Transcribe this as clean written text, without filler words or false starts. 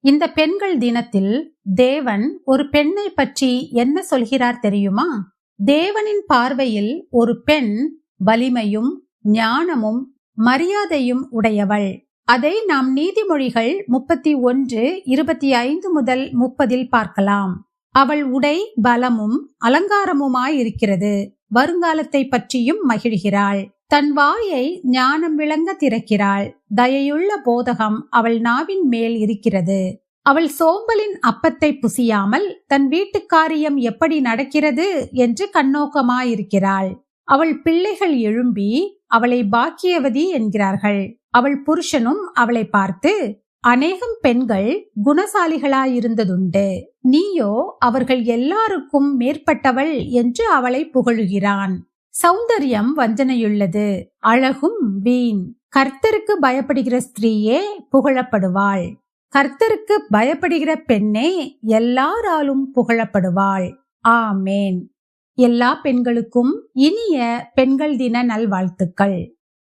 இந்த பெண்கள் தினத்தில் தேவன் ஒரு பெண்ணை பற்றி என்ன சொல்கிறார் தெரியுமா? தேவனின் பார்வையில் ஒரு பெண் வலிமையும் ஞானமும் மரியாதையும் உடையவள். அதை நாம் நீதிமொழிகள் 31:25 முதல் 30 பார்க்கலாம். அவள் உடை பலமும் அலங்காரமுமாயிருக்கிறது. வருங்காலத்தை பற்றியும் மகிழ்கிறாள். தன் வாயை ஞானம் விளங்க திறக்கிறாள். தயையுள்ள போதகம் அவள் நாவின் மேல் இருக்கிறது. அவள் சோம்பலின் அப்பத்தை புசியாமல் தன் வீட்டு காரியம் எப்படி நடக்கிறது என்று கண்ணோக்கமாயிருக்கிறாள். அவள் பிள்ளைகள் எழும்பி அவளை பாக்கியவதி என்கிறார்கள். அவள் புருஷனும் அவளை பார்த்து, அநேகம் பெண்கள் குணசாலிகளாயிருந்ததுண்டு, நீயோ அவர்கள் எல்லாருக்கும் மேற்பட்டவள் என்று அவளை புகழுகிறான். சௌந்தர்யம் வஞ்சனையுள்ளது, அழகும் வீண். கர்த்தருக்கு பயப்படுகிற ஸ்திரீயே புகழப்படுவாள். கர்த்தருக்கு பயப்படுகிற பெண்ணே எல்லாராலும் புகழப்படுவாள். ஆமேன். எல்லா பெண்களுக்கும் இனிய பெண்கள் தின நல்வாழ்த்துக்கள்.